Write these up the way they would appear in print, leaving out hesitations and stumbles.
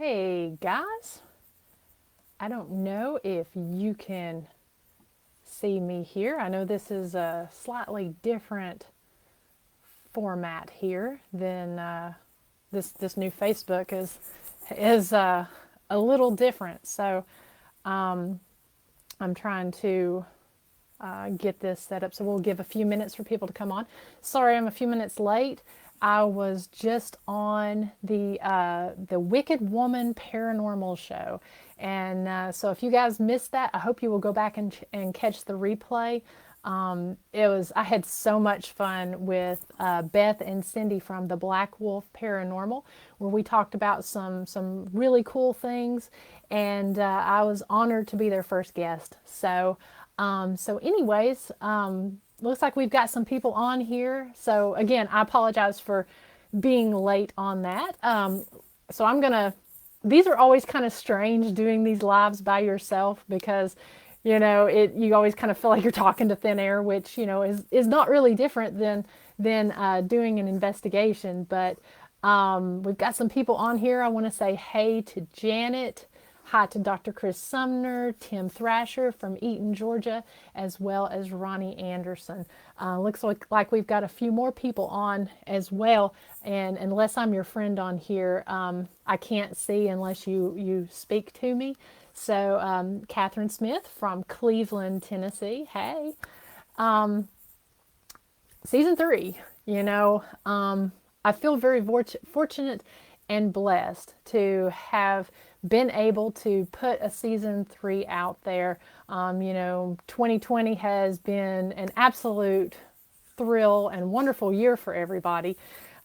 Hey guys, I don't know if you can see me here. I know this is a slightly different format here than this new Facebook is a little different. So I'm trying to get this set up. So we'll give a few minutes for people to come on. Sorry, I'm a few minutes late. I was just on the Wicked Woman Paranormal Show, and so if you guys missed that, I hope you will go back and catch the replay. I had so much fun with Beth and Cindy from the Black Wolf Paranormal, where we talked about some really cool things, and I was honored to be their first guest. So looks like we've got some people on here. So again, I apologize for being late on that. So I'm gonna. These are always kind of strange doing these lives by yourself because, you always kind of feel like you're talking to thin air, which is not really different than doing an investigation. But we've got some people on here. I want to say hey to Janet. Hi to Dr. Chris Sumner, Tim Thrasher from Eaton, Georgia, as well as Ronnie Anderson. Looks like we've got a few more people on as well. And unless I'm your friend on here, I can't see unless you speak to me. So Catherine Smith from Cleveland, Tennessee. Hey. Season 3, I feel very fortunate and blessed to have been able to put a season 3 out there. 2020 has been an absolute thrill and wonderful year for everybody.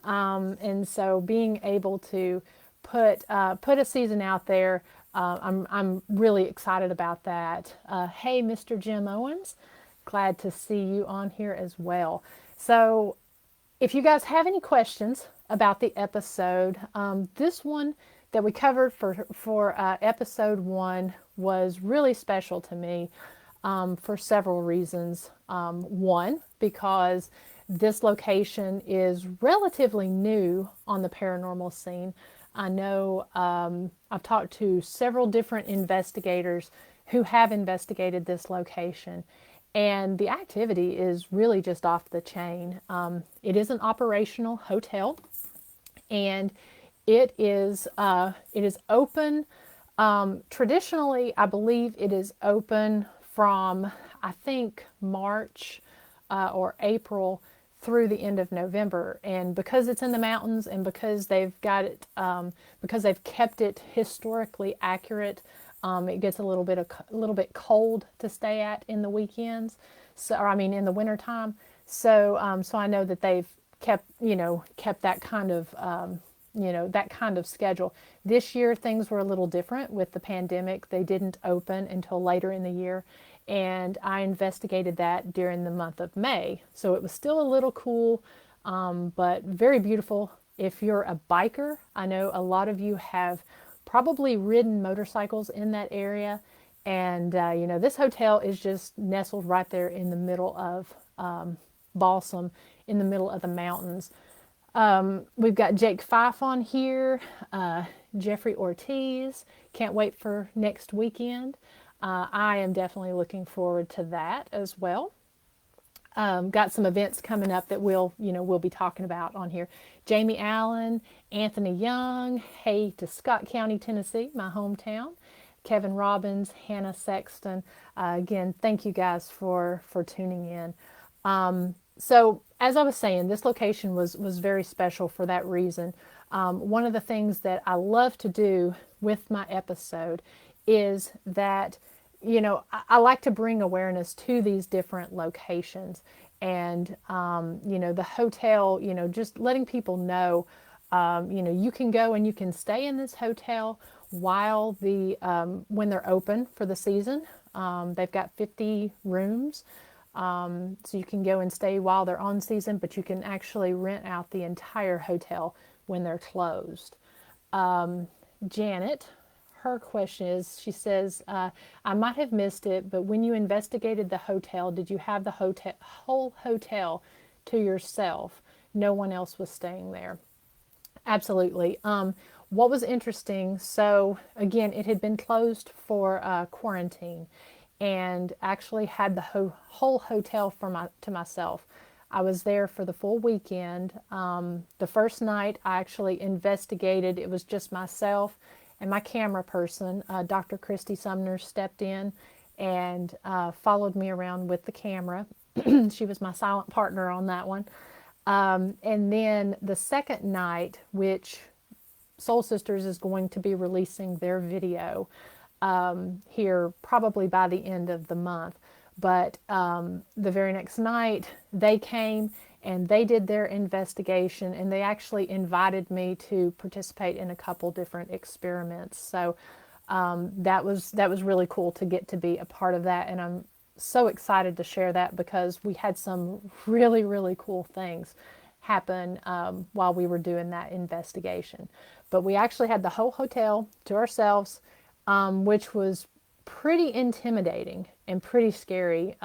And so being able to put a season out there, I'm really excited about that. Hey, Mr. Jim Owens, glad to see you on here as well. So if you guys have any questions about the episode, this one that we covered for episode 1 was really special to me for several reasons. One, because this location is relatively new on the paranormal scene. I know I've talked to several different investigators who have investigated this location, and the activity is really just off the chain. It is an operational hotel, and it is open. Traditionally, I believe it is open from, I think, March or April through the end of November. And because it's in the mountains and because they've got it, because they've kept it historically accurate, it gets a little bit cold to stay at in the weekends. So, or I mean, in the wintertime. So, so I know that they've kept that kind of, that kind of schedule. This year, things were a little different with the pandemic. They didn't open until later in the year. And I investigated that during the month of May. So it was still a little cool, but very beautiful. If you're a biker, I know a lot of you have probably ridden motorcycles in that area. And, this hotel is just nestled right there in the middle of Balsam, in the middle of the mountains. We've got Jake Fife on here, Jeffrey Ortiz. Can't wait for next weekend. I am definitely looking forward to that as well. Got some events coming up that we'll be talking about on here. Jamie Allen, Anthony Young, hey to Scott County, Tennessee, my hometown. Kevin Robbins, Hannah Sexton. Again, thank you guys for tuning in. So as I was saying, this location was very special for that reason. One of the things that I love to do with my episode is that, I like to bring awareness to these different locations. And, the hotel, just letting people know, you can go and you can stay in this hotel while when they're open for the season. They've got 50 rooms. So you can go and stay while they're on season, but you can actually rent out the entire hotel when they're closed. Janet, her question is, she says, I might have missed it, but when you investigated the hotel, did you have the whole hotel to yourself? No one else was staying there. Absolutely. what was interesting, so again, it had been closed for quarantine, and actually had the whole hotel to myself. I was there for the full weekend. The first night I actually investigated. It was just myself and my camera person. Dr. Christy Sumner stepped in and followed me around with the camera. She was my silent partner on that one. And then the second night, which Soul Sisters is going to be releasing their video here probably by the end of the month. But the very next night, they came and they did their investigation, and they actually invited me to participate in a couple different experiments. So that was really cool to get to be a part of that, and I'm so excited to share that because we had some really, really cool things happen while we were doing that investigation. But we actually had the whole hotel to ourselves, which was pretty intimidating and pretty scary.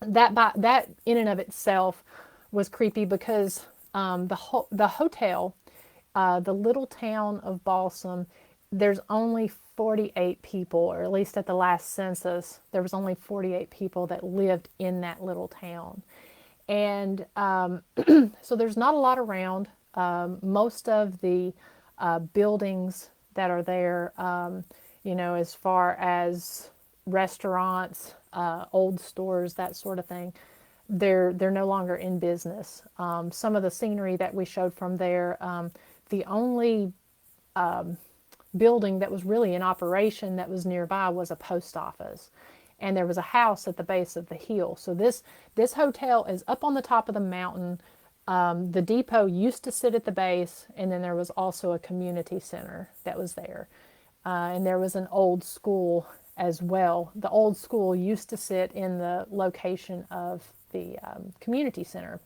That in and of itself was creepy because the hotel, the little town of Balsam, there's only 48 people, or at least at the last census, there was only 48 people that lived in that little town. And so there's not a lot around. Most of the buildings that are there, as far as restaurants, old stores, that sort of thing, they're no longer in business. Some of the scenery that we showed from there, the only building that was really in operation that was nearby was a post office. And there was a house at the base of the hill. So this hotel is up on the top of the mountain. The depot used to sit at the base, and then there was also a community center that was there. And there was an old school as well. The old school used to sit in the location of the community center.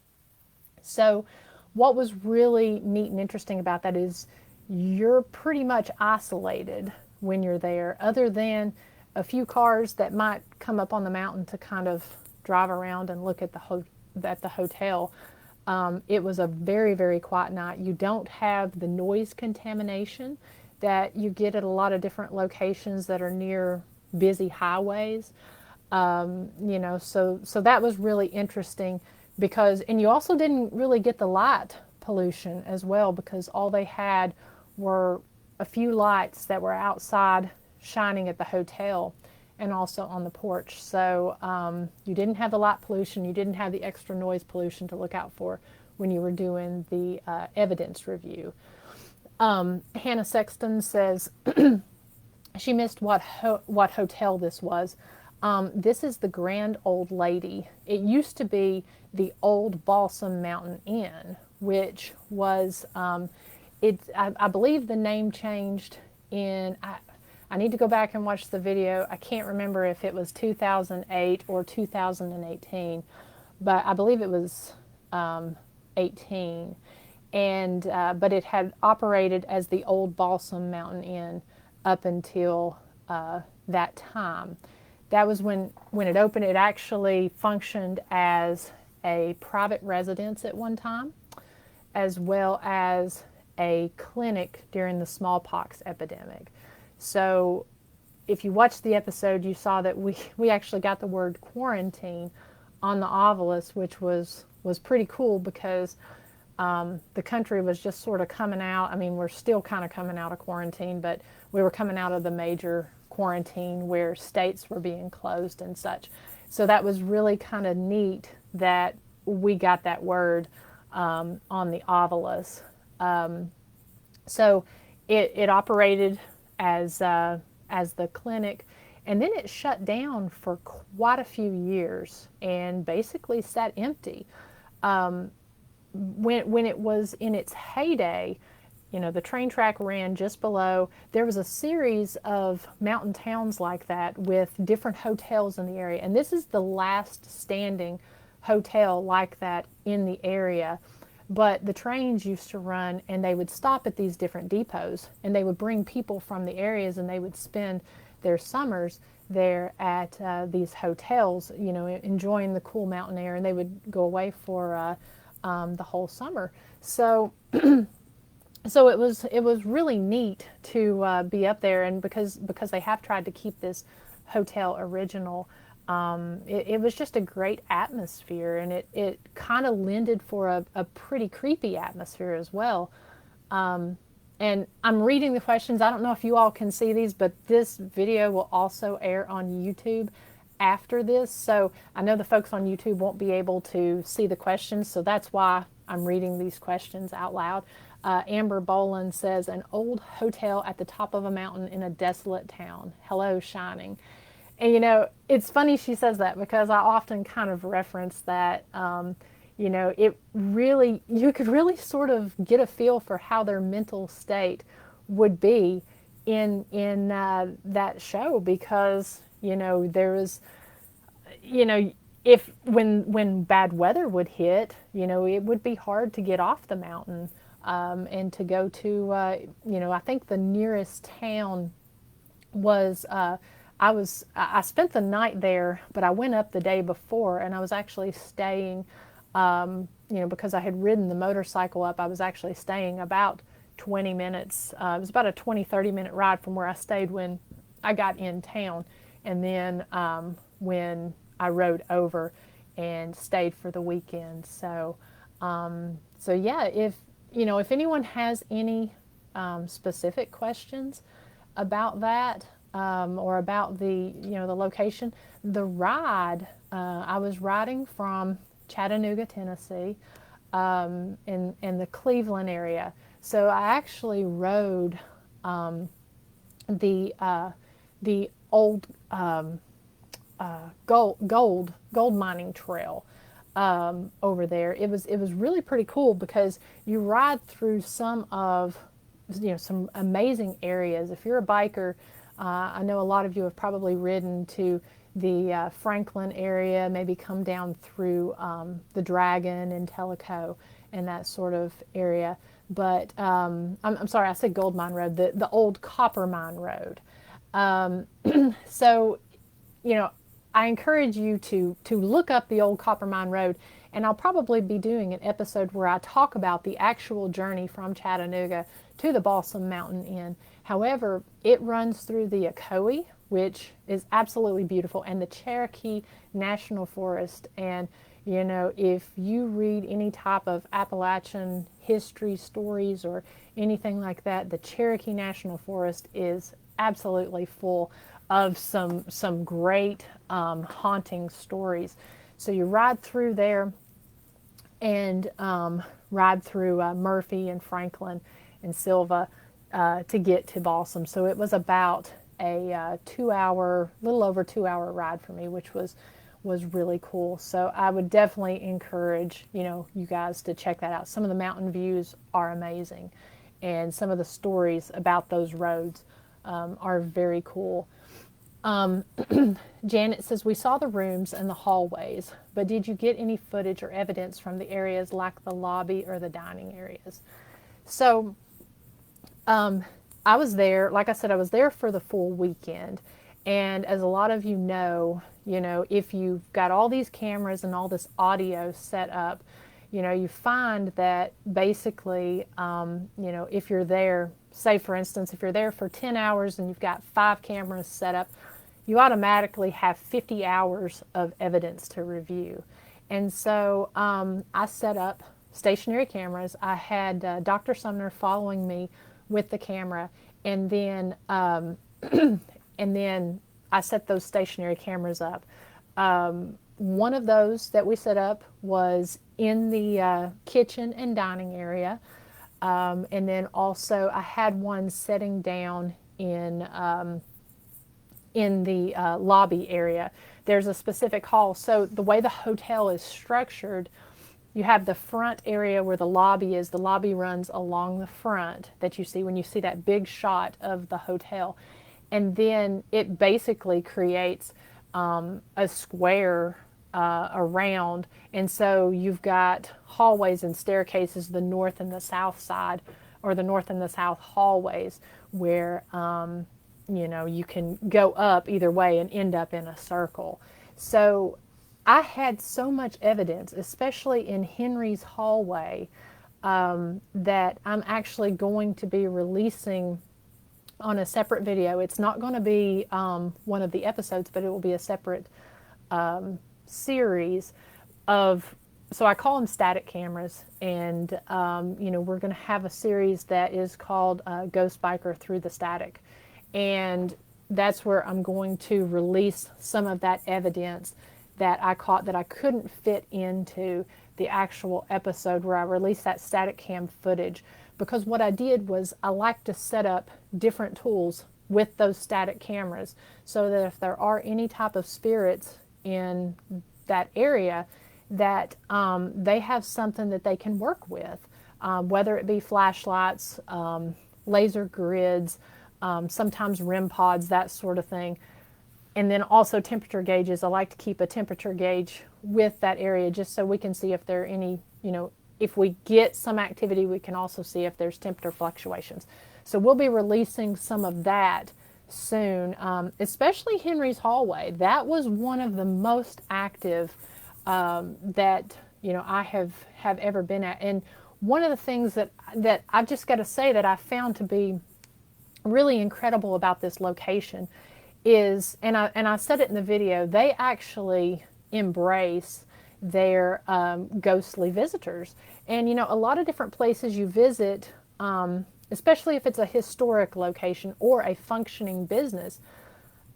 So what was really neat and interesting about that is you're pretty much isolated when you're there, other than a few cars that might come up on the mountain to kind of drive around and look at the hotel. It was a very, very quiet night. You don't have the noise contamination that you get at a lot of different locations that are near busy highways. So that was really interesting because, and you also didn't really get the light pollution as well, because all they had were a few lights that were outside shining at the hotel and also on the porch. So you didn't have the light pollution, you didn't have the extra noise pollution to look out for when you were doing the evidence review. Hannah Sexton says she missed what hotel this was. This is the Grand Old Lady. It used to be the old Balsam Mountain Inn, which was, I believe the name changed in, I need to go back and watch the video. I can't remember if it was 2008 or 2018, but I believe it was 18. And but it had operated as the old Balsam Mountain Inn up until that time. That was when it opened. It actually functioned as a private residence at one time, as well as a clinic during the smallpox epidemic. So if you watched the episode, you saw that we actually got the word quarantine on the obelisk, which was pretty cool because the country was just sort of coming out. I mean, we're still kind of coming out of quarantine, but we were coming out of the major quarantine where states were being closed and such. So that was really kind of neat that we got that word on the obelisk. So it operated as the clinic, and then it shut down for quite a few years and basically sat empty. When it was in its heyday, the train track ran just below. There was a series of mountain towns like that with different hotels in the area, and this is the last standing hotel like that in the area. But the trains used to run, and they would stop at these different depots, and they would bring people from the areas, and they would spend their summers there at these hotels, enjoying the cool mountain air, and they would go away for the whole summer. So So it was really neat to be up there, and because they have tried to keep this hotel original, it was just a great atmosphere, and it kind of lended for a pretty creepy atmosphere as well. And I'm reading the questions. I don't know if you all can see these, but this video will also air on YouTube after this. So I know the folks on YouTube won't be able to see the questions, so that's why I'm reading these questions out loud. Amber Boland says, an old hotel at the top of a mountain in a desolate town. Hello, Shining. And it's funny she says that because I often kind of reference that. It really, you could really sort of get a feel for how their mental state would be in that show, because there was, if when bad weather would hit, it would be hard to get off the mountain, and to go to, I think the nearest town was, I spent the night there, but I went up the day before, and I was actually staying, because I had ridden the motorcycle up. I was actually staying about 20 minutes. It was about a 20-30 minute ride from where I stayed when I got in town. And then when I rode over and stayed for the weekend. So yeah, if anyone has any specific questions about that, or about the location, the ride, I was riding from Chattanooga, Tennessee, in the Cleveland area. So I actually rode the old gold mining trail over there. It was really pretty cool because you ride through some amazing areas. If you're a biker, I know a lot of you have probably ridden to the Franklin area, maybe come down through the Dragon and Tellico and that sort of area. But I'm sorry, I said Gold Mine Road, the old Copper Mine Road. So, I encourage you to look up the old Copper Mine Road, and I'll probably be doing an episode where I talk about the actual journey from Chattanooga to the Balsam Mountain Inn. However, it runs through the Ocoee, which is absolutely beautiful, and the Cherokee National Forest. And, if you read any type of Appalachian history stories or anything like that, the Cherokee National Forest is absolutely full of some great haunting stories. So you ride through there and ride through Murphy and Franklin and Silva to get to Balsam. So it was about a little over 2 hour ride for me, which was really cool. So I would definitely encourage, you guys to check that out. Some of the mountain views are amazing, and some of the stories about those roads are very cool. Janet says, we saw the rooms and the hallways, but did you get any footage or evidence from the areas like the lobby or the dining areas? So I was there, like I said, I was there for the full weekend. And as a lot of you know, if you've got all these cameras and all this audio set up, you find that basically, if you're there, say for instance, if you're there for 10 hours and you've got 5 cameras set up, you automatically have 50 hours of evidence to review. And so I set up stationary cameras. I had Dr. Sumner following me with the camera, and then I set those stationary cameras up. One of those that we set up was in the kitchen and dining area, and then also I had one setting down in the lobby area. There's a specific hall. So the way the hotel is structured, you have the front area where the lobby is. The lobby runs along the front that you see when you see that big shot of the hotel. And then it basically creates a square around. And so you've got hallways and staircases, the north and the south side, or the north and the south hallways, where you can go up either way and end up in a circle. So I had so much evidence, especially in Henry's hallway, that I'm actually going to be releasing on a separate video. It's not going to be one of the episodes, but it will be a separate series of, so I call them static cameras, and we're going to have a series that is called Ghost Biker Through the Static, and that's where I'm going to release some of that evidence that I caught that I couldn't fit into the actual episode where I released that static cam footage, because what I did was I like to set up different tools with those static cameras so that if there are any type of spirits in that area, that they have something that they can work with, whether it be flashlights, laser grids, sometimes REM pods, that sort of thing. And then also temperature gauges. I like to keep a temperature gauge with that area just so we can see if there are any, if we get some activity, we can also see if there's temperature fluctuations. So we'll be releasing some of that soon, especially Henry's hallway. That was one of the most active that I have ever been at. And one of the things that I've just got to say that I found to be really incredible about this location is, and I said it in the video, they actually embrace their ghostly visitors. And a lot of different places you visit, especially if it's a historic location or a functioning business,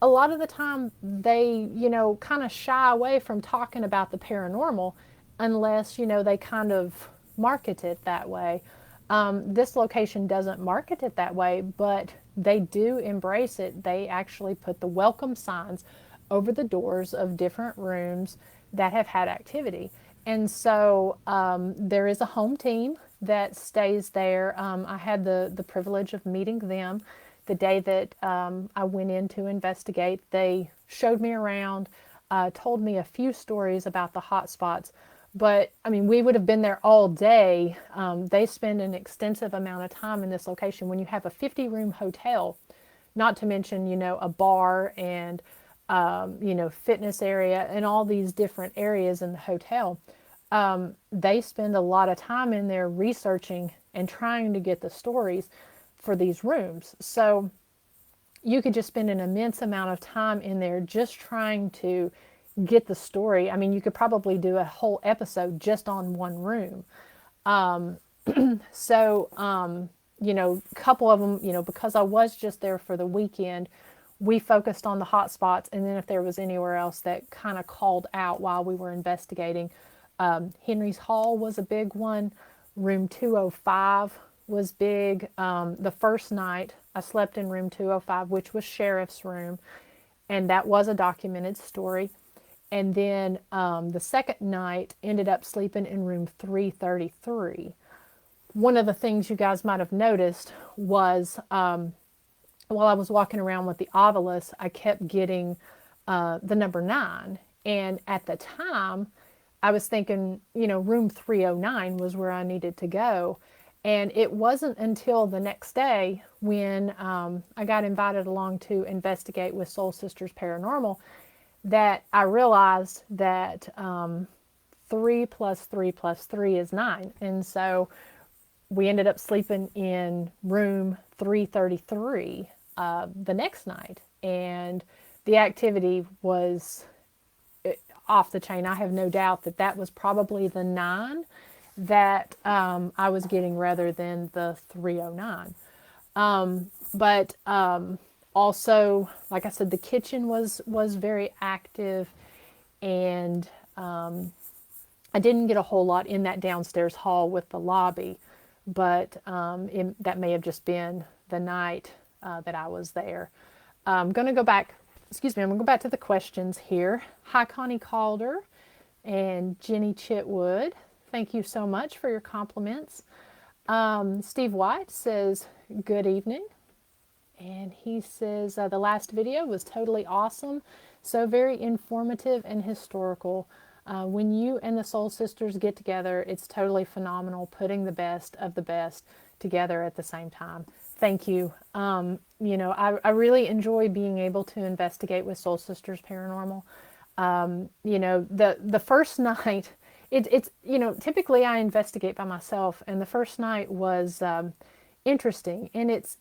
a lot of the time they kind of shy away from talking about the paranormal unless they kind of market it that way. This location doesn't market it that way, but they do embrace it. They actually put the welcome signs over the doors of different rooms that have had activity. And so there is a home team that stays there. I had the privilege of meeting them the day that I went in to investigate. They showed me around, told me a few stories about the hot spots. But, we would have been there all day. They spend an extensive amount of time in this location. When you have a 50-room hotel, not to mention, a bar and, fitness area and all these different areas in the hotel, they spend a lot of time in there researching and trying to get the stories for these rooms. So you could just spend an immense amount of time in there just trying to get the story. You could probably do a whole episode just on one room. So, a couple of them, because I was just there for the weekend, we focused on the hot spots. And then if there was anywhere else that kind of called out while we were investigating, Henry's Hall was a big one. Room 205 was big. The first night I slept in room 205, which was Sheriff's room. And that was a documented story. And then the second night ended up sleeping in room 333. One of the things you guys might have noticed was while I was walking around with the Ovilus, I kept getting the number 9. And at the time, I was thinking, room 309 was where I needed to go. And it wasn't until the next day when I got invited along to investigate with Soul Sisters Paranormal that I realized that 3 plus 3 plus 3 is 9. And so we ended up sleeping in room 333 the next night. And the activity was off the chain. I have no doubt that that was probably the 9 that I was getting rather than the 309. But also, like I said, the kitchen was very active, and I didn't get a whole lot in that downstairs hall with the lobby, but that may have just been the night that I was there. I'm going to go back to the questions here. Hi, Connie Calder and Jenny Chitwood. Thank you so much for your compliments. Steve White says, good evening. And he says, the last video was totally awesome. So very informative and historical. When you and the Soul Sisters get together, it's totally phenomenal, putting the best of the best together at the same time. Thank you. I really enjoy being able to investigate with Soul Sisters Paranormal. The first night, it's, typically I investigate by myself, and the first night was interesting, and it's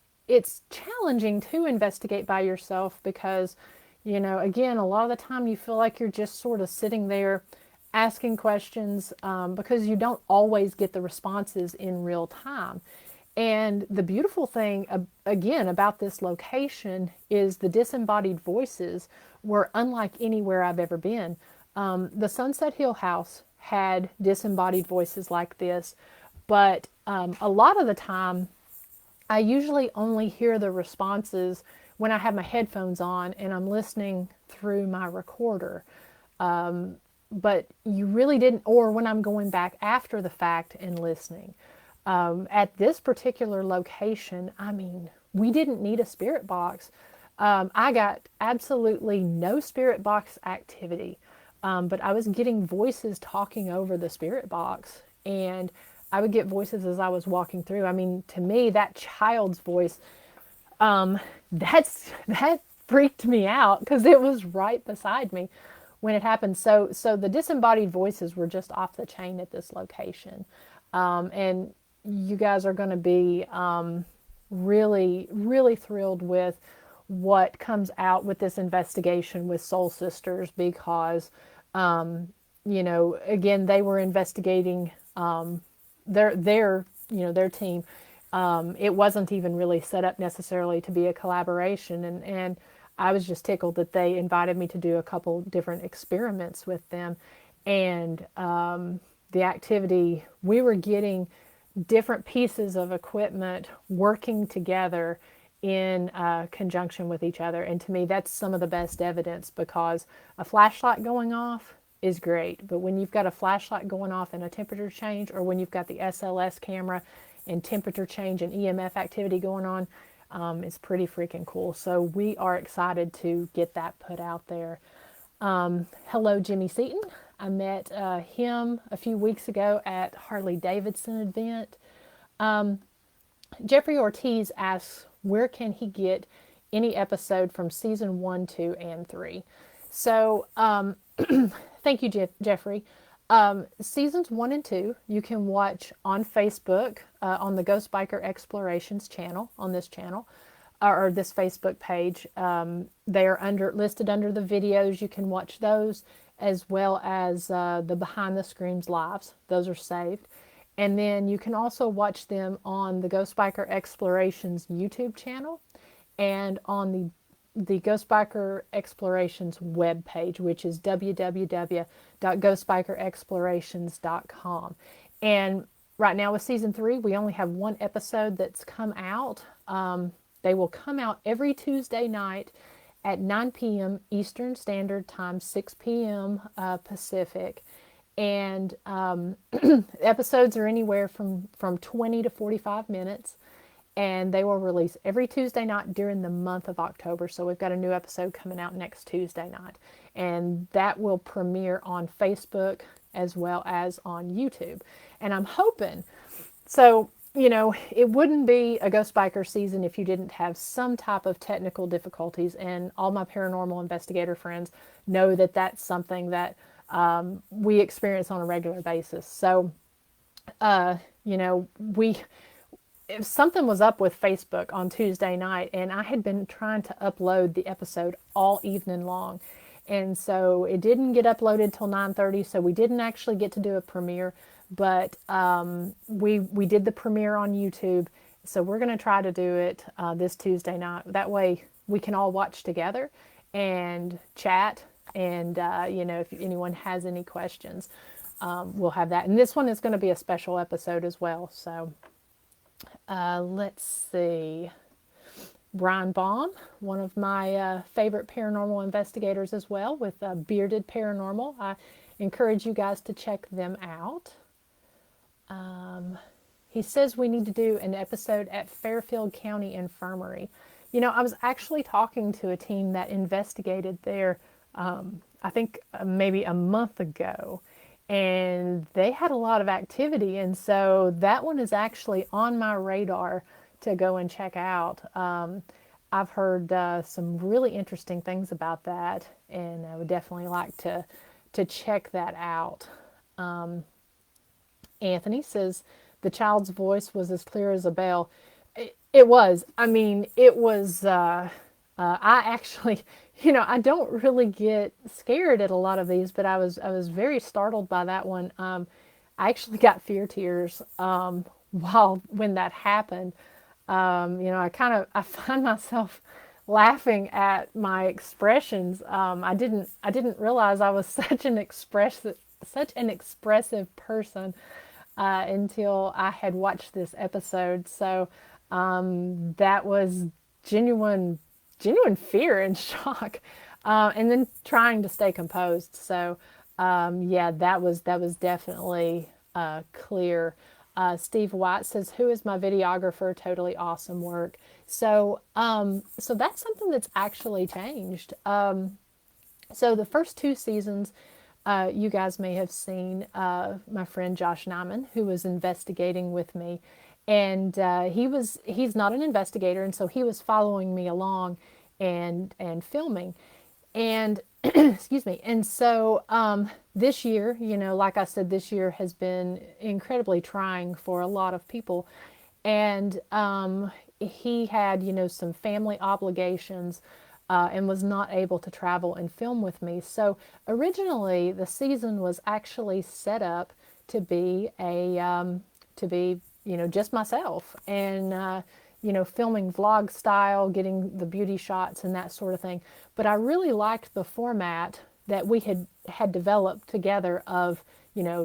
challenging to investigate by yourself because, again, a lot of the time you feel like you're just sort of sitting there asking questions because you don't always get the responses in real time. And the beautiful thing, again, about this location is the disembodied voices were unlike anywhere I've ever been. The Sunset Hill House had disembodied voices like this, but a lot of the time, I usually only hear the responses when I have my headphones on and I'm listening through my recorder. But you really didn't, or when I'm going back after the fact and listening. At this particular location, I mean, we didn't need a spirit box. I got absolutely no spirit box activity, but I was getting voices talking over the spirit box, and I would get voices as I was walking through. I mean, to me, that child's voice, that freaked me out because it was right beside me when it happened. So the disembodied voices were just off the chain at this location, and you guys are going to be really, really thrilled with what comes out with this investigation with Soul Sisters because, again, they were investigating their team. It wasn't even really set up necessarily to be a collaboration, and I was just tickled that they invited me to do a couple different experiments with them, and the activity we were getting different pieces of equipment working together in conjunction with each other. And to me, that's some of the best evidence because a flashlight going off is great. But when you've got a flashlight going off and a temperature change, or when you've got the SLS camera and temperature change and EMF activity going on, it's pretty freaking cool. So we are excited to get that put out there. Hello, Jimmy Seaton. I met him a few weeks ago at Harley Davidson event. Jeffrey Ortiz asks, where can he get any episode from season 1, 2, and 3? So, thank you, Jeffrey. Seasons 1 and 2, you can watch on Facebook, on the Ghost Biker Explorations channel, on this channel, or this Facebook page. They are listed under the videos. You can watch those, as well as the Behind the Screams lives. Those are saved. And then you can also watch them on the Ghost Biker Explorations YouTube channel and on the Ghost Biker Explorations webpage, which is www.ghostbikerexplorations.com. And right now with season 3, we only have one episode that's come out. They will come out every Tuesday night at 9 p.m. Eastern Standard Time, 6 p.m. Pacific. And episodes are anywhere from 20 to 45 minutes. And they will release every Tuesday night during the month of October. So we've got a new episode coming out next Tuesday night. And that will premiere on Facebook as well as on YouTube. And I'm hoping, so, it wouldn't be a Ghost Biker season if you didn't have some type of technical difficulties. And all my paranormal investigator friends know that that's something that we experience on a regular basis. So, if something was up with Facebook on Tuesday night, and I had been trying to upload the episode all evening long. And so it didn't get uploaded till 9:30, so we didn't actually get to do a premiere. But we did the premiere on YouTube, so we're going to try to do it this Tuesday night. That way we can all watch together and chat, and if anyone has any questions, we'll have that. And this one is going to be a special episode as well. So let's see. Brian Baum, one of my favorite paranormal investigators as well, with Bearded Paranormal. I encourage you guys to check them out. He says we need to do an episode at Fairfield County Infirmary. I was actually talking to a team that investigated there, I think maybe a month ago, and they had a lot of activity. And so that one is actually on my radar to go and check out. I've heard some really interesting things about that, and I would definitely like to check that out. Anthony says the child's voice was as clear as a bell. It was. I mean, it was. I actually, I don't really get scared at a lot of these, but I was very startled by that one. I actually got fear tears while when that happened. I find myself laughing at my expressions. I didn't realize I was such an expressive person until I had watched this episode. So that was genuine, genuine fear and shock, and then trying to stay composed. So yeah, that was definitely clear. Steve White says, "Who is my videographer? Totally awesome work." So that's something that's actually changed. So the first two seasons, you guys may have seen my friend Josh Nyman, who was investigating with me, and he's not an investigator, and so he was following me along and filming, and excuse me, and so this year, like I said, this year has been incredibly trying for a lot of people, and he had some family obligations, and was not able to travel and film with me. So originally, the season was actually set up to be just myself, and filming vlog style, getting the beauty shots and that sort of thing. But I really liked the format that we had developed together of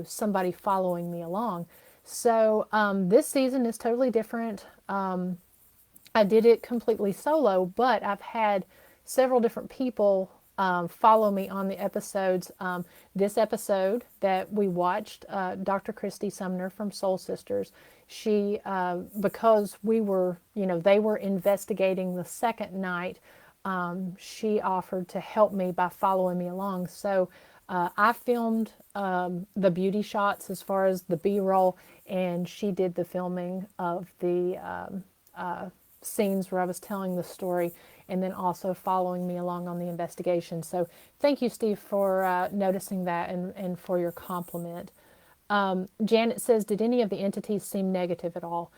somebody following me along. So this season is totally different. I did it completely solo, but I've had several different people follow me on the episodes. This episode that we watched, Dr. Christy Sumner from Soul Sisters, she, because they were investigating the second night, she offered to help me by following me along. So I filmed the beauty shots as far as the B-roll, and she did the filming of the scenes where I was telling the story, and then also following me along on the investigation. So thank you, Steve, for noticing that and for your compliment. Janet says, did any of the entities seem negative at all?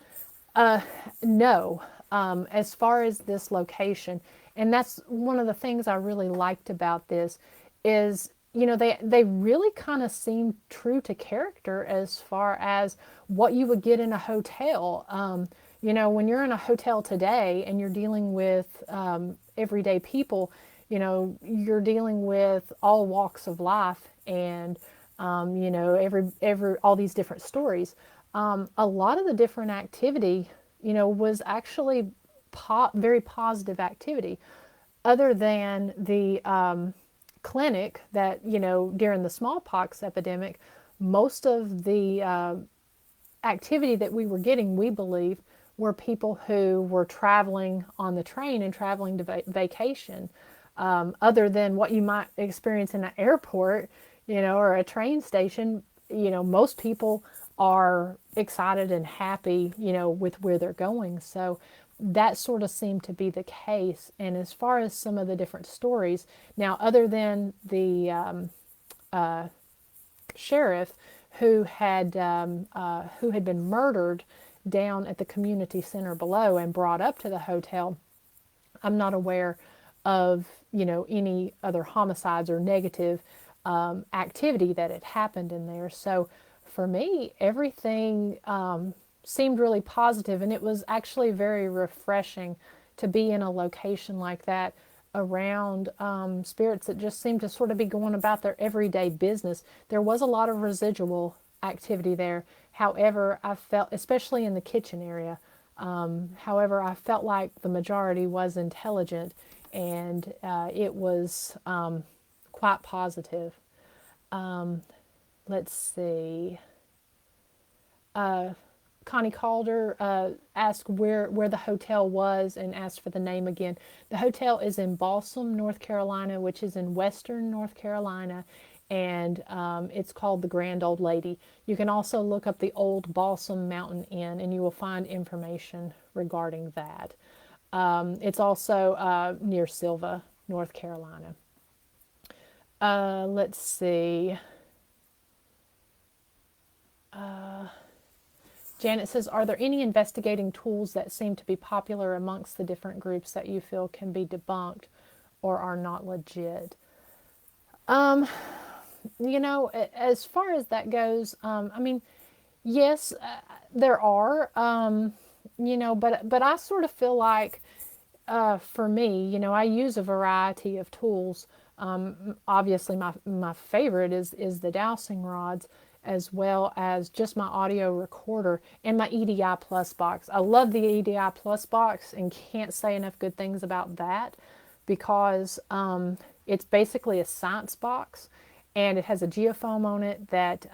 No. As far as this location, and that's one of the things I really liked about this is, they really kind of seem true to character as far as what you would get in a hotel. When you're in a hotel today and you're dealing with everyday people, you're dealing with all walks of life, and every all these different stories. A lot of the different activity, was actually very positive activity, other than the clinic that, during the smallpox epidemic, most of the activity that we were getting, we believe, were people who were traveling on the train and traveling to vacation. Other than what you might experience in an airport, or a train station, most people are excited and happy, with where they're going. So that sort of seemed to be the case. And as far as some of the different stories, now, other than the sheriff who had been murdered down at the community center below and brought up to the hotel, I'm not aware of any other homicides or negative activity that had happened in there. So for me, everything seemed really positive, and it was actually very refreshing to be in a location like that around spirits that just seemed to sort of be going about their everyday business. There was a lot of residual activity there. However, I felt, especially in the kitchen area, however, I felt like the majority was intelligent, and it was quite positive. Let's see. Connie Calder asked where the hotel was and asked for the name again. The hotel is in Balsam, North Carolina, which is in western North Carolina, and it's called the Grand Old Lady. You can also look up the Old Balsam Mountain Inn, and you will find information regarding that. It's also near Sylva, North Carolina. Let's see. Janet says, are there any investigating tools that seem to be popular amongst the different groups that you feel can be debunked or are not legit? As far as that goes, I mean, yes, there are, but I sort of feel like, for me, I use a variety of tools. Obviously, my favorite is the dowsing rods, as well as just my audio recorder and my EDI Plus box. I love the EDI Plus box and can't say enough good things about that because it's basically a science box, and it has a geofoam on it that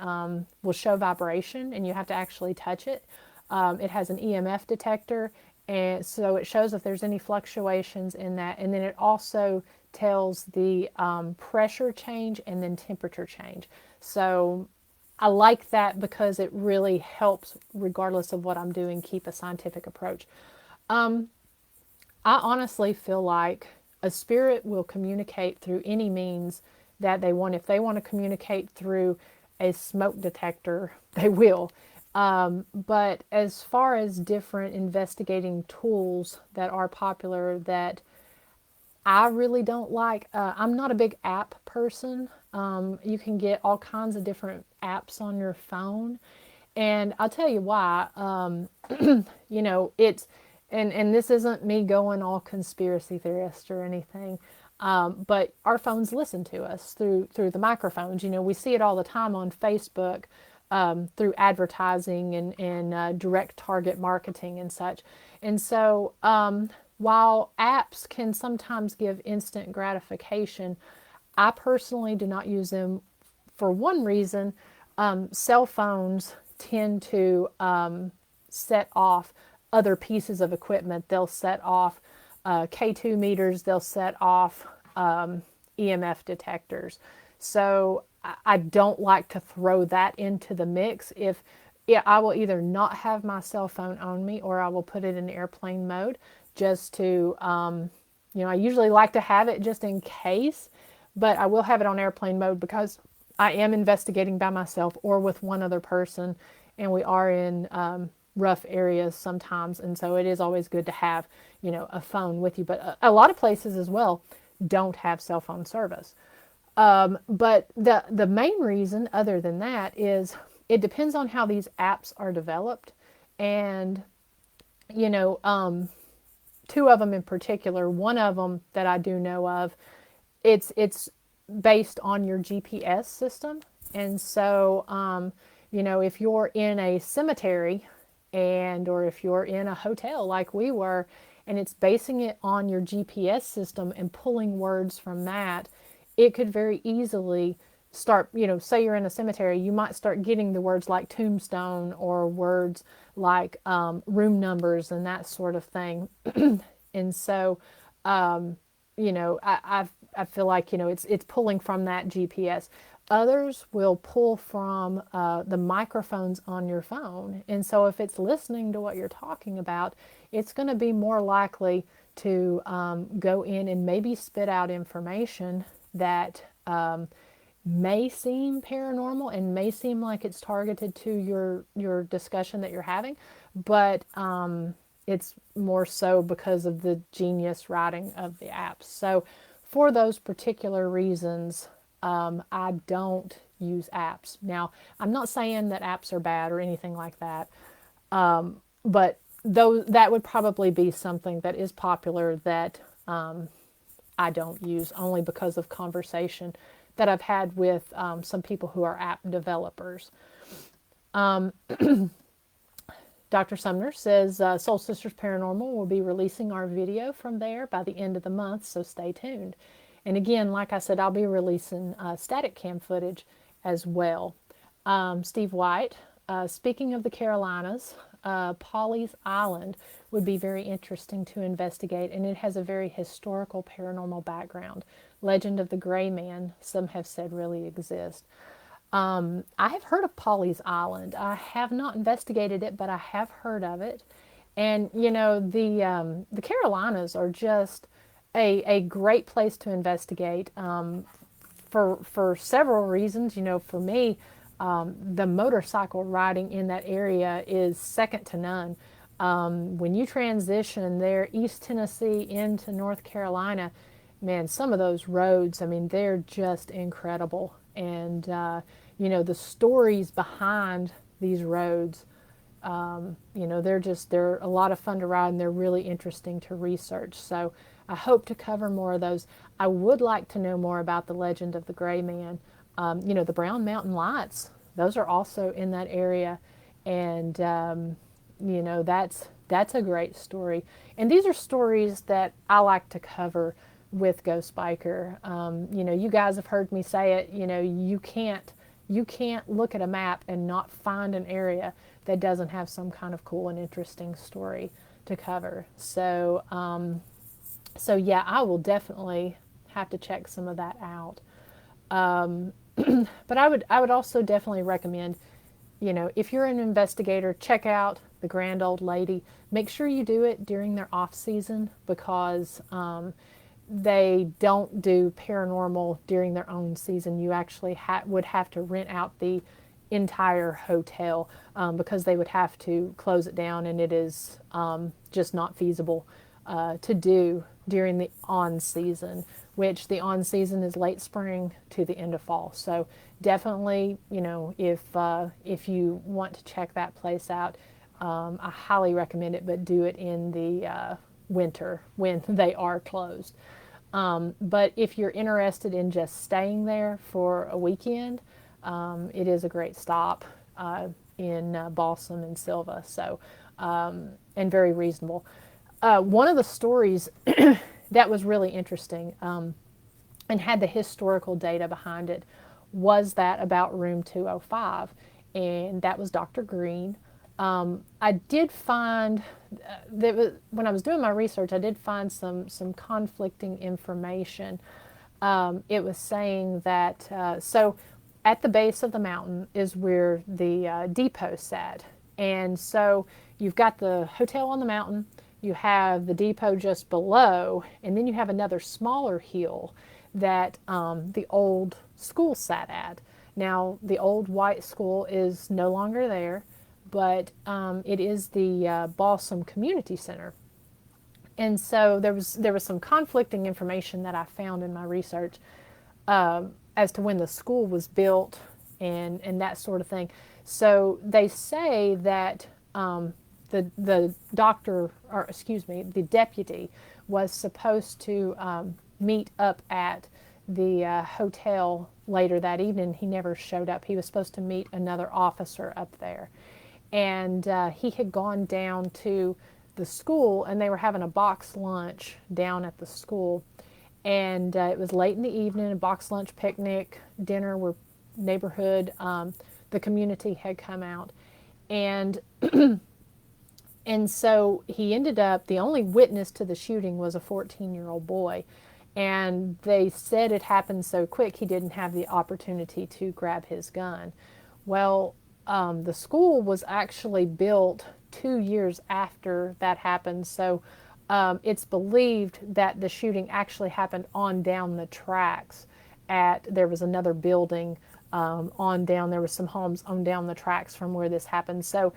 will show vibration, and you have to actually touch it. It has an EMF detector, and so it shows if there's any fluctuations in that, and then it also tells the pressure change and then temperature change. So I like that because it really helps, regardless of what I'm doing, keep a scientific approach. I honestly feel like a spirit will communicate through any means that they want. If they want to communicate through a smoke detector, they will. But as far as different investigating tools that are popular that I really don't like, I'm not a big app person. You can get all kinds of different apps on your phone. And I'll tell you why. It's, and this isn't me going all conspiracy theorist or anything, but our phones listen to us through the microphones. We see it all the time on Facebook, through advertising and direct target marketing and such. And so, while apps can sometimes give instant gratification, I personally do not use them for one reason. Cell phones tend to set off other pieces of equipment. They'll set off K2 meters, they'll set off EMF detectors. So I don't like to throw that into the mix. I will either not have my cell phone on me, or I will put it in airplane mode just to, I usually like to have it just in case, but I will have it on airplane mode because I am investigating by myself or with one other person, and we are in rough areas sometimes, and so it is always good to have, a phone with you. But a lot of places as well don't have cell phone service. But the main reason, other than that, is it depends on how these apps are developed, and two of them in particular. One of them that I do know of, it's based on your GPS system, and so if you're in a cemetery or if you're in a hotel like we were, and it's basing it on your GPS system and pulling words from that, it could very easily start, say you're in a cemetery, you might start getting the words like tombstone or words like room numbers and that sort of thing. And so, I feel like, it's pulling from that GPS. Others will pull from the microphones on your phone. And so if it's listening to what you're talking about, it's going to be more likely to go in and maybe spit out information that may seem paranormal and may seem like it's targeted to your discussion that you're having, but it's more so because of the genius writing of the apps. So for those particular reasons, I don't use apps. Now, I'm not saying that apps are bad or anything like that, but that would probably be something that is popular that I don't use, only because of conversation that I've had with some people who are app developers. Dr. Sumner says Soul Sisters Paranormal will be releasing our video from there by the end of the month, so stay tuned. And again, like I said, I'll be releasing static cam footage as well. Steve White, speaking of the Carolinas, Pawleys Island would be very interesting to investigate, and it has a very historical paranormal background. Legend of the Gray Man, some have said, really exists. I have heard of Pawleys Island. I have not investigated it, but I have heard of it. And, the Carolinas are just a great place to investigate for several reasons. For me, the motorcycle riding in that area is second to none. When you transition there, East Tennessee into North Carolina, man, some of those roads, I mean, they're just incredible. And, the stories behind these roads, they're a lot of fun to ride and they're really interesting to research. So I hope to cover more of those. I would like to know more about the legend of the Gray Man. The Brown Mountain Lights, those are also in that area. And, that's a great story. And these are stories that I like to cover with Ghost Biker. You guys have heard me say it, you can't look at a map and not find an area that doesn't have some kind of cool and interesting story to cover. So, yeah, I will definitely have to check some of that out. But I would also definitely recommend, if you're an investigator, check out the Grand Old Lady. Make sure you do it during their off season because they don't do paranormal during their own season. You actually would have to rent out the entire hotel because they would have to close it down, and it is just not feasible to do during the on season, which the on season is late spring to the end of fall. So definitely, if you want to check that place out, I highly recommend it, but do it in the winter when they are closed. But if you're interested in just staying there for a weekend, it is a great stop in Balsam and Silva. So, and very reasonable. One of the stories that was really interesting and had the historical data behind it was that about room 205, and that was Dr. Green. I did find when I was doing my research, I did find some conflicting information. It was saying that so at the base of the mountain is where the depot sat, and so you've got the hotel on the mountain, you have the depot just below, and then you have another smaller hill that the old school sat at. Now the old white school is no longer there, but it is the Balsam Community Center. And so there was some conflicting information that I found in my research as to when the school was built and that sort of thing. So they say that the doctor, or excuse me, the deputy was supposed to meet up at the hotel later that evening. He never showed up. He was supposed to meet another officer up there. And he had gone down to the school, and they were having a box lunch down at the school. And it was late in the evening, a box lunch picnic, dinner where neighborhood, the community had come out. And and so he ended up, the only witness to the shooting was a 14-year-old boy. And they said it happened so quick he didn't have the opportunity to grab his gun. Well, the school was actually built 2 years after that happened, so it's believed that the shooting actually happened on down the tracks. There was another building on down, there was some homes on down the tracks from where this happened. So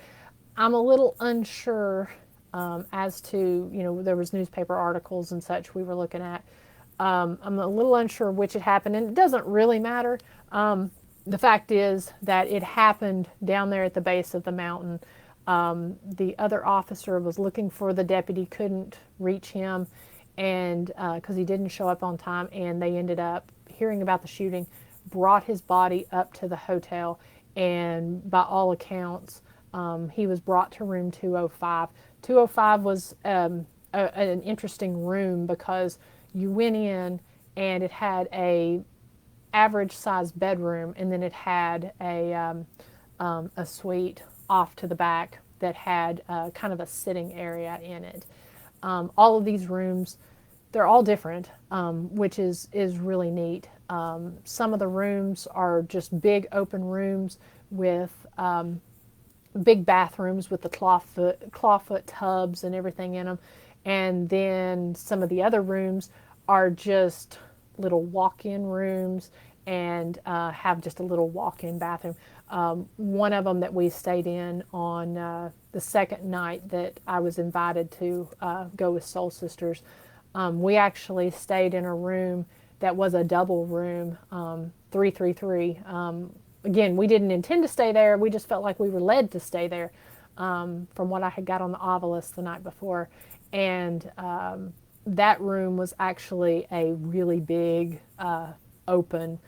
I'm a little unsure as to, there was newspaper articles and such we were looking at. I'm a little unsure which it happened, and it doesn't really matter. The fact is that it happened down there at the base of the mountain. The other officer was looking for the deputy, couldn't reach him, and because he didn't show up on time, and they ended up hearing about the shooting, brought his body up to the hotel, and by all accounts, he was brought to room 205. 205 was an interesting room because you went in and it had a average sized bedroom, and then it had a suite off to the back that had kind of a sitting area in it. All of these rooms, they're all different, which is really neat. Some of the rooms are just big open rooms with big bathrooms with the clawfoot tubs and everything in them. And then some of the other rooms are just little walk-in rooms and have just a little walk-in bathroom. One of them that we stayed in on the second night that I was invited to go with Soul Sisters, we actually stayed in a room that was a double room, 333. Again, we didn't intend to stay there. We just felt like we were led to stay there from what I had got on the Ovilus the night before. And that room was actually a really big, open,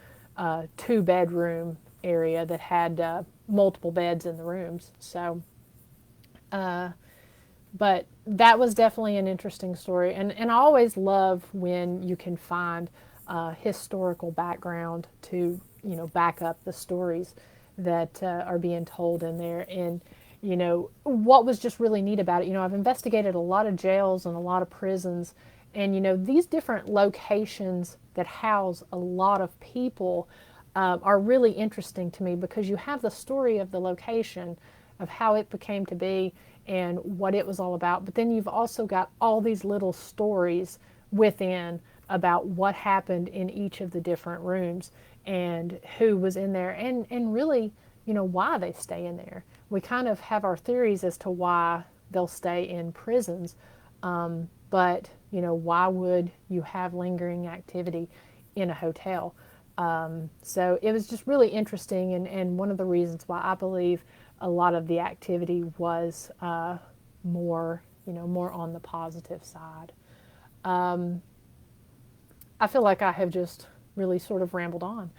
two-bedroom area that had multiple beds in the rooms. So, but that was definitely an interesting story. And I always love when you can find historical background to, back up the stories that are being told in there. And, what was just really neat about it, I've investigated a lot of jails and a lot of prisons. And, these different locations that house a lot of people are really interesting to me because you have the story of the location, of how it became to be and what it was all about. But then you've also got all these little stories within about what happened in each of the different rooms and who was in there and really, why they stay in there. We kind of have our theories as to why they'll stay in prisons. But, why would you have lingering activity in a hotel? So it was just really interesting, and one of the reasons why I believe a lot of the activity was more, more on the positive side. I feel like I have just really sort of rambled on.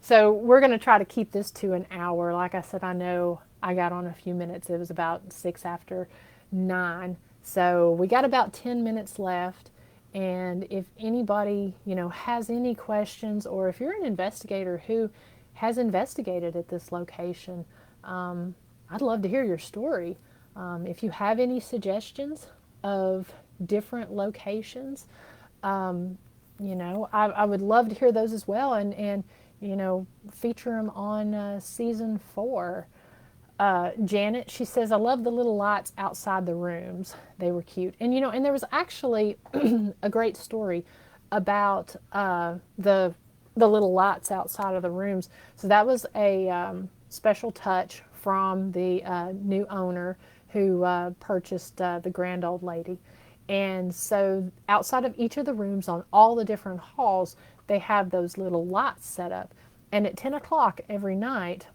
So we're going to try to keep this to an hour. Like I said, I know I got on a few minutes. It was about 6:09. So we got about 10 minutes left. And if anybody, has any questions, or if you're an investigator who has investigated at this location, I'd love to hear your story. If you have any suggestions of different locations, I would love to hear those as well, and feature them on season 4. Janet, she says, I love the little lights outside the rooms. They were cute. And, and there was actually a great story about the little lights outside of the rooms. So that was a special touch from the new owner who purchased the grand old lady. And so outside of each of the rooms on all the different halls, they have those little lights set up. And at 10 o'clock every night,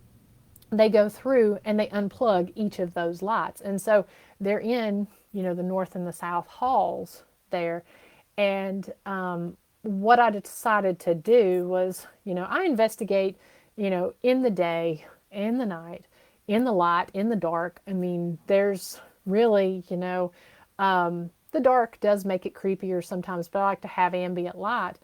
they go through and they unplug each of those lights. And so they're in, the north and the south halls there. And what I decided to do was, I investigate, in the day, in the night, in the light, in the dark. I mean, there's really, the dark does make it creepier sometimes, but I like to have ambient light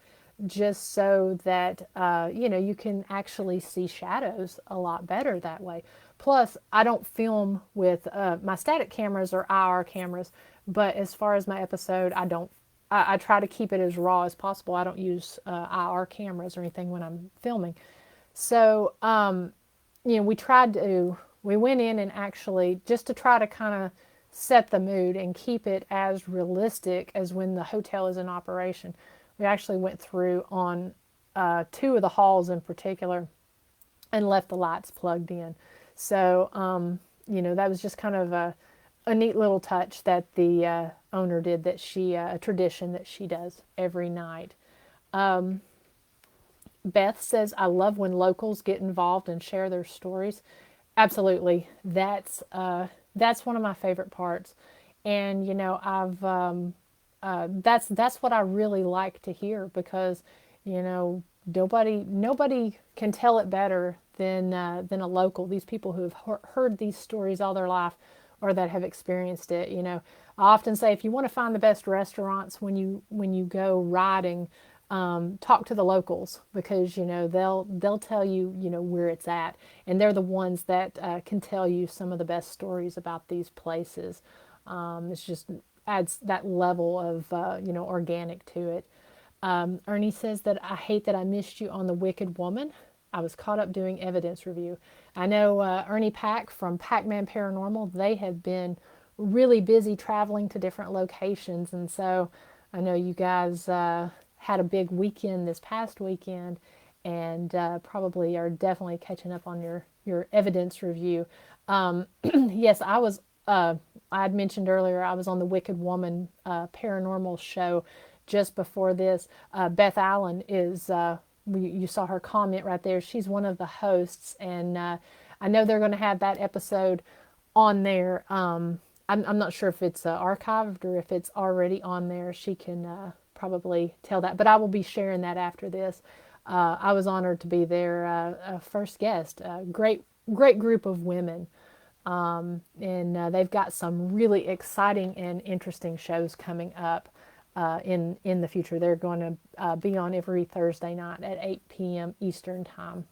just so that, you can actually see shadows a lot better that way. Plus, I don't film with my static cameras or IR cameras, but as far as my episode, I try to keep it as raw as possible. I don't use IR cameras or anything when I'm filming. So, we went in and actually, just to try to kind of set the mood and keep it as realistic as when the hotel is in operation. We actually went through on 2 of the halls in particular and left the lights plugged in. So, that was just kind of a neat little touch that the owner did, that a tradition that she does every night. Beth says, I love when locals get involved and share their stories. Absolutely. That's one of my favorite parts. And, that's what I really like to hear, because, nobody can tell it better than a local. These people who have heard these stories all their life, or that have experienced it. I often say, if you want to find the best restaurants when you go riding, talk to the locals, because they'll tell you where it's at, and they're the ones that can tell you some of the best stories about these places. It's just adds that level of organic to it. Ernie says that I hate that I missed you on The Wicked Woman. I was caught up doing evidence review. I know Ernie Pack from Pac-Man Paranormal, they have been really busy traveling to different locations, and so I know you guys had a big weekend this past weekend, and probably are definitely catching up on your evidence review. Yes, I had mentioned earlier I was on the Wicked Woman paranormal show just before this. Beth Allen is, you saw her comment right there. She's one of the hosts, and I know they're going to have that episode on there. I'm not sure if it's archived or if it's already on there. She can probably tell that, but I will be sharing that after this. I was honored to be their first guest. Great group of women. And they've got some really exciting and interesting shows coming up in the future. They're going to be on every Thursday night at 8 p.m. Eastern Time.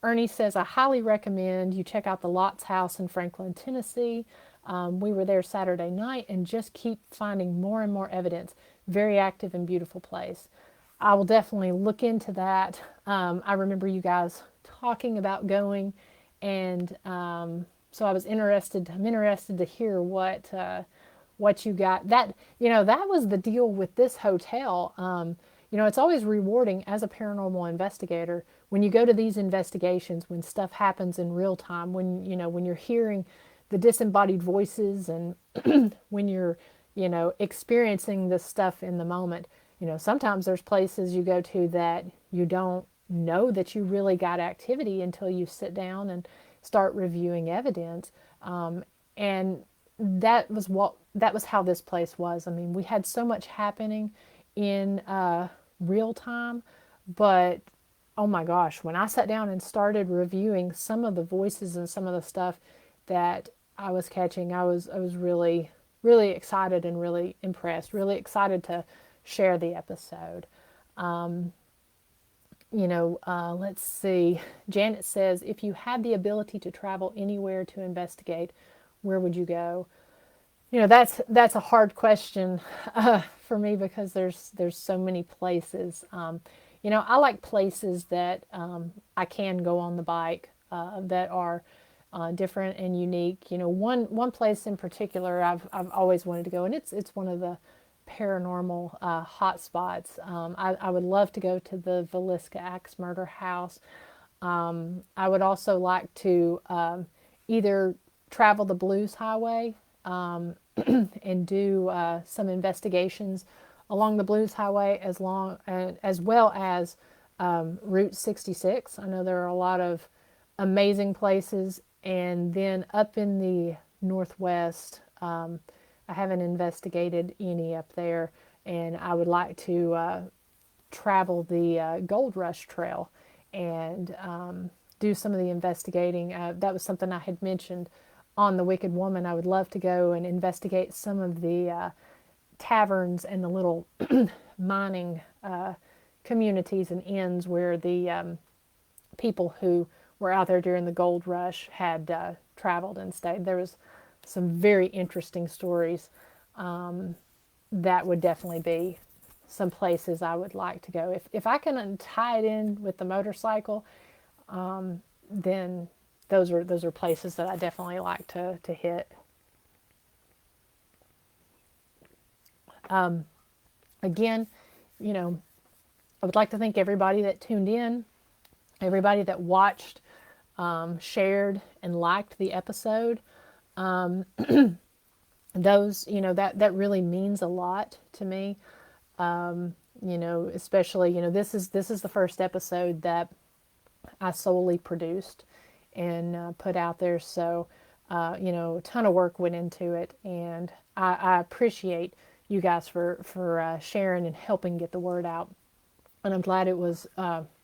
Ernie says, I highly recommend you check out the Lots House in Franklin, Tennessee. We were there Saturday night and just keep finding more and more evidence. Very active and beautiful place. I will definitely look into that. I remember you guys talking about going, and so I was interested. I'm interested to hear what you got. That that was the deal with this hotel. It's always rewarding as a paranormal investigator when you go to these investigations, when stuff happens in real time, when you're hearing the disembodied voices, and when you're experiencing this stuff in the moment. Sometimes there's places you go to that you don't know that you really got activity until you sit down and start reviewing evidence. And that was how this place was. I mean, we had so much happening in real time, but oh my gosh, when I sat down and started reviewing some of the voices and some of the stuff that I was catching, I was really, really excited and really impressed, really excited to share the episode. Let's see. Janet says, if you had the ability to travel anywhere to investigate, where would you go? That's a hard question for me because there's so many places. I like places that I can go on the bike that are different and unique. One place in particular I've always wanted to go, and it's one of the paranormal hot spots. I would love to go to the Villisca Axe Murder House. I would also like to either travel the Blues Highway and do some investigations along the Blues Highway as well as Route 66. I know there are a lot of amazing places, and then up in the Northwest, I haven't investigated any up there, and I would like to travel the Gold Rush Trail and do some of the investigating. That was something I had mentioned on The Wicked Woman. I would love to go and investigate some of the taverns and the little mining communities and inns where the people who were out there during the gold rush had traveled and stayed. There was some very interesting stories. That would definitely be some places I would like to go. If I can tie it in with the motorcycle, then those are places that I definitely like to hit. Again, I would like to thank everybody that tuned in, everybody that watched, shared, and liked the episode. Those, that really means a lot to me. Especially, this is the first episode that I solely produced and put out there. So, a ton of work went into it, and I appreciate you guys for sharing and helping get the word out. And I'm glad it was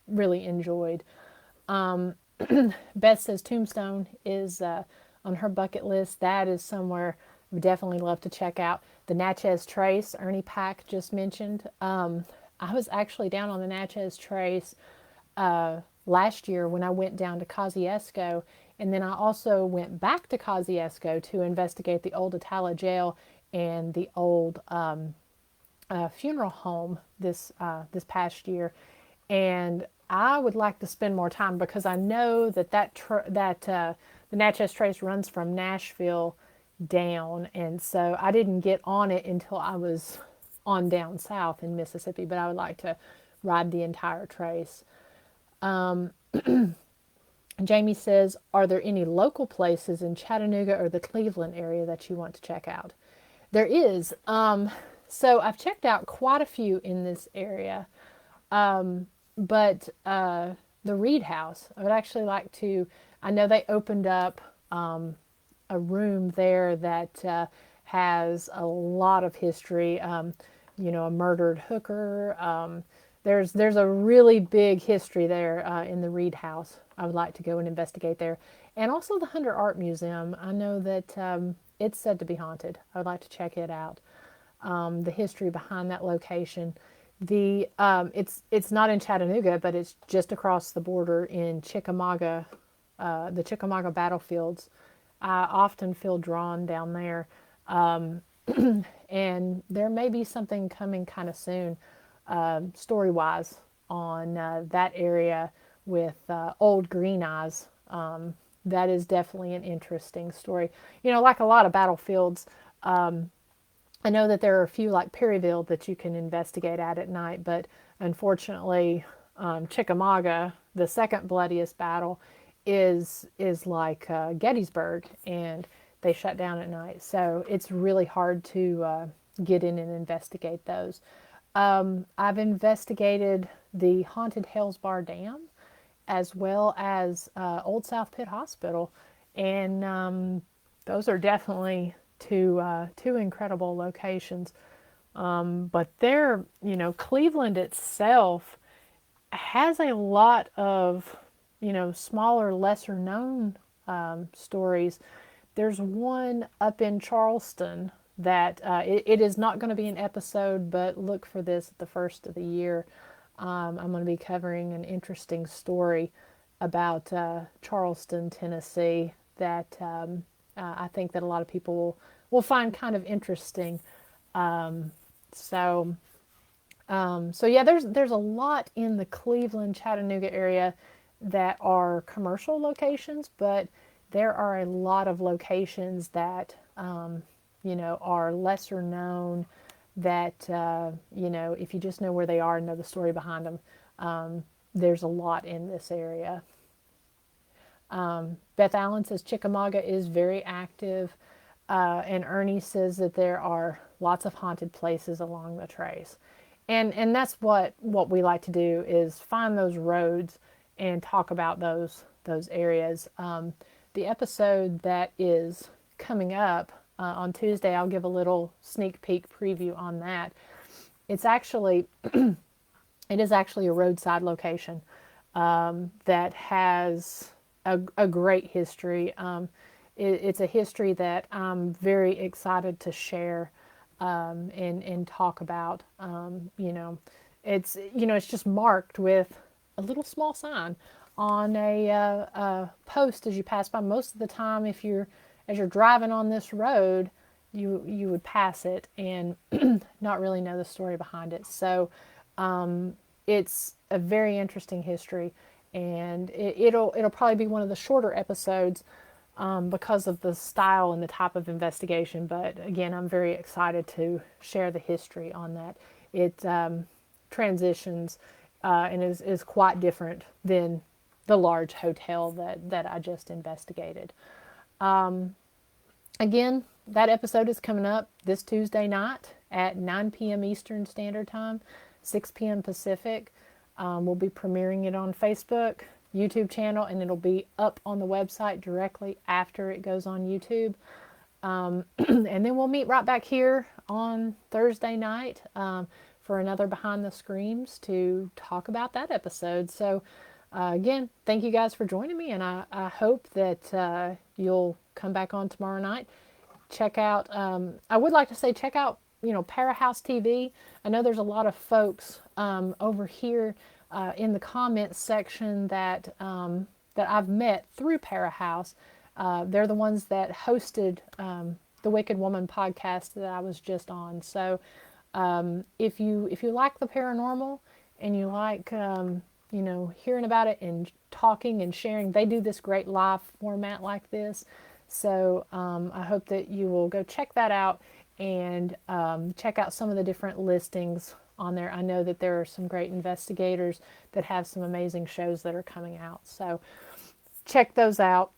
really enjoyed. Beth says Tombstone is on her bucket list. That is somewhere I would definitely love to check out. The Natchez Trace, Ernie Pack just mentioned. I was actually down on the Natchez Trace last year when I went down to Kosciuszko, and then I also went back to Kosciuszko to investigate the old Atala jail and the old funeral home this past year. And I would like to spend more time because I know that the Natchez Trace runs from Nashville down, and so I didn't get on it until I was on down south in Mississippi. But I would like to ride the entire trace. Jamie says, are there any local places in Chattanooga or the Cleveland area that you want to check out? There is. So I've checked out quite a few in this area, but the Reed House, I would actually like to. I know they opened up a room there that has a lot of history. A murdered hooker. There's a really big history there in the Reed House. I would like to go and investigate there, and also the Hunter Art Museum. I know that it's said to be haunted. I would like to check it out. The history behind that location. It's not in Chattanooga, but it's just across the border in Chickamauga, the Chickamauga battlefields. I often feel drawn down there, and there may be something coming kind of soon, story-wise, on that area with Old Green Eyes. That is definitely an interesting story. Like a lot of battlefields, I know that there are a few like Perryville that you can investigate at night, but unfortunately, Chickamauga, the second bloodiest battle, is like Gettysburg, and they shut down at night. So it's really hard to get in and investigate those. I've investigated the haunted Hales Bar Dam, as well as Old South Pitt Hospital, and those are definitely two incredible locations. But Cleveland itself has a lot of, smaller, lesser known stories. There's one up in Charleston that it is not going to be an episode, but look for this at the first of the year. I'm going to be covering an interesting story about Charleston, Tennessee, that I think that a lot of people will find kind of interesting. So yeah, there's a lot in the Cleveland, Chattanooga area that are commercial locations, but there are a lot of locations that are lesser known. That if you just know where they are and know the story behind them, there's a lot in this area. Beth Allen says Chickamauga is very active, and Ernie says that there are lots of haunted places along the trace, and that's what we like to do, is find those roads and talk about those areas. The episode that is coming up on Tuesday, I'll give a little sneak peek preview on that. It is actually a roadside location that has a great history. It's a history that I'm very excited to share and talk about. It's just marked with a little small sign on a post as you pass by. Most of the time, as you're driving on this road, you would pass it and not really know the story behind it. So it's a very interesting history, and it'll probably be one of the shorter episodes because of the style and the type of investigation. But again, I'm very excited to share the history on that. It transitions and is quite different than the large hotel that I just investigated. Again, that episode is coming up this Tuesday night at 9 p.m. Eastern Standard Time, 6 p.m. Pacific. We'll be premiering it on Facebook, YouTube channel, and it'll be up on the website directly after it goes on YouTube. And then we'll meet right back here on Thursday night for another Behind the Screams to talk about that episode. So again, thank you guys for joining me, and I hope that you'll come back on tomorrow night. Check out, I would like to say, check out, Parahouse TV. I know there's a lot of folks over here in the comments section that I've met through Parahouse. They're the ones that hosted the Wicked Woman podcast that I was just on. So if you like the paranormal and you like hearing about it and talking and sharing, they do this great live format like this. So I hope that you will go check that out and check out some of the different listings on there. I know that there are some great investigators that have some amazing shows that are coming out. So check those out.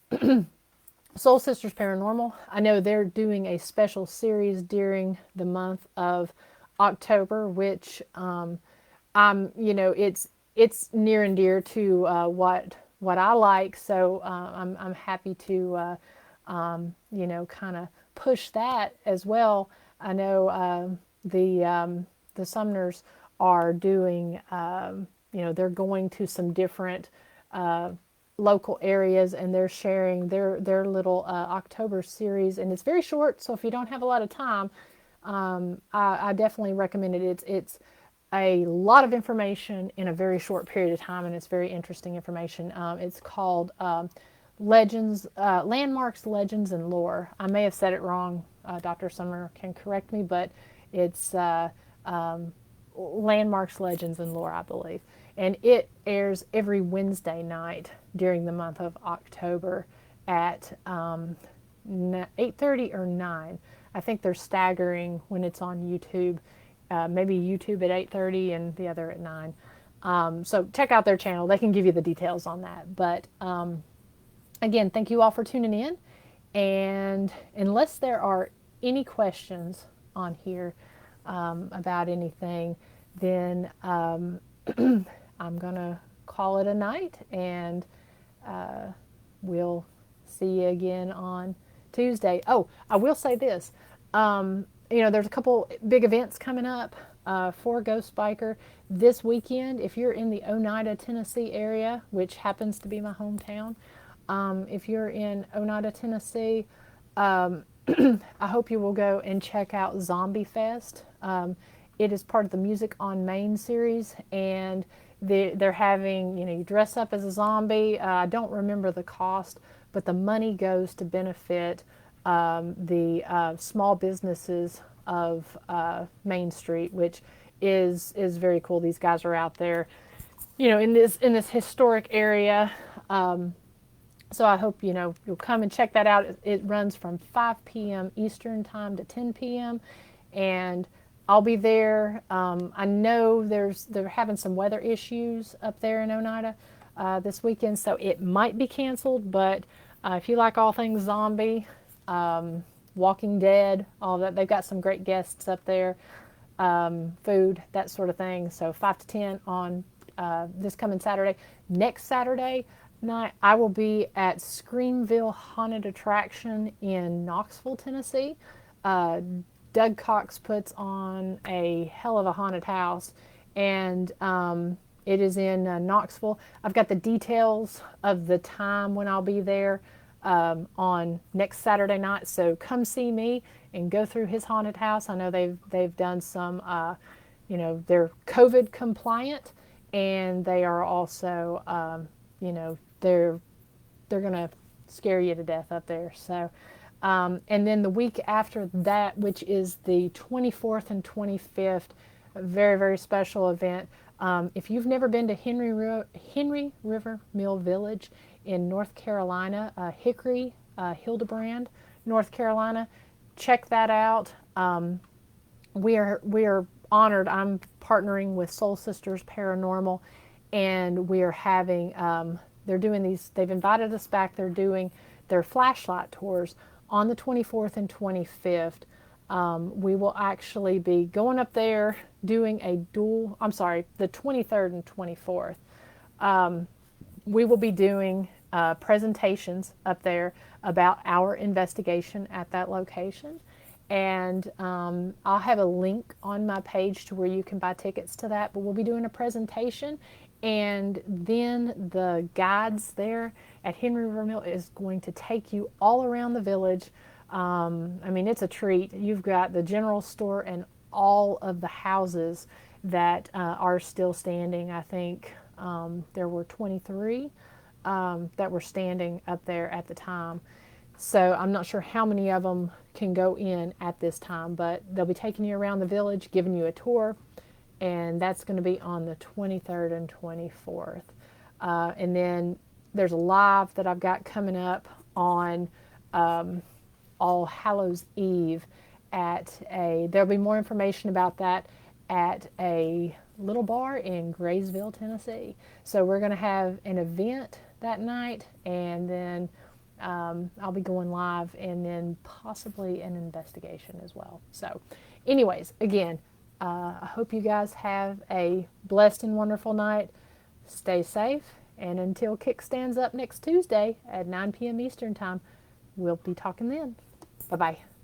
Soul Sisters Paranormal, I know they're doing a special series during the month of October, which it's near and dear to what I like. So I'm happy to kind of push that as well. I know the Sumners are doing they're going to some different local areas, and they're sharing their little October series, and it's very short. So if you don't have a lot of time, I definitely recommend it. It's a lot of information in a very short period of time, and it's very interesting information. It's called Landmarks, Legends, and Lore. I may have said it wrong. Dr. Summer can correct me, but it's Landmarks, Legends, and Lore, I believe. And it airs every Wednesday night during the month of October at 8:30 or 9. I think they're staggering when it's on YouTube. Maybe YouTube at 8:30 and the other at 9. So check out their channel. They can give you the details on that. But again, thank you all for tuning in. And unless there are any questions on here about anything, then I'm going to call it a night, and we'll see you again on Tuesday. Oh, I will say this. There's a couple big events coming up for Ghost Biker this weekend. If you're in the Oneida, Tennessee area, which happens to be my hometown, if you're in Oneida, Tennessee, I hope you will go and check out Zombiefest. It is part of the Music on Main series, and they're having, you dress up as a zombie. I don't remember the cost, but the money goes to benefit the small businesses of Main Street, which is very cool. These guys are out there, in this historic area. So I hope you'll come and check that out. It runs from 5 p.m. Eastern time to 10 p.m. and I'll be there. I know they're having some weather issues up there in Oneida this weekend, so it might be canceled. But if you like all things zombie, Walking Dead, all that, they've got some great guests up there, food, that sort of thing. So 5 to 10 on this coming Saturday. Next Saturday night, I will be at Screamville Haunted Attraction in Knoxville, Tennessee. Doug Cox puts on a hell of a haunted house, and it is in Knoxville. I've got the details of the time when I'll be there on next Saturday night, so come see me and go through his haunted house. I know they've done some, they're COVID compliant, and they are also, they're going to scare you to death up there. So. And then the week after that, which is the 24th and 25th, a very, very special event. If you've never been to Henry River Mill Village in North Carolina, Hickory, Hildebrand, North Carolina, check that out. We are honored. I'm partnering with Soul Sisters Paranormal, and we are having, they've invited us back. They're doing their flashlight tours on the 24th and 25th. We will actually be going up there doing the 23rd and 24th. We will be doing presentations up there about our investigation at that location. And I'll have a link on my page to where you can buy tickets to that. But we'll be doing a presentation, and then the guides there at Henry River Mill is going to take you all around the village. It's a treat. You've got the general store and all of the houses that are still standing. I think there were 23 that were standing up there at the time. So I'm not sure how many of them can go in at this time, but they'll be taking you around the village, giving you a tour, and that's going to be on the 23rd and 24th. And then there's a live that I've got coming up on All Hallows Eve there'll be more information about that at a little bar in Graysville, Tennessee. So we're going to have an event that night, and then I'll be going live, and then possibly an investigation as well. So, anyways, again, I hope you guys have a blessed and wonderful night. Stay safe, and until Kick stands up next Tuesday at 9 p.m. Eastern Time, we'll be talking then. Bye-bye.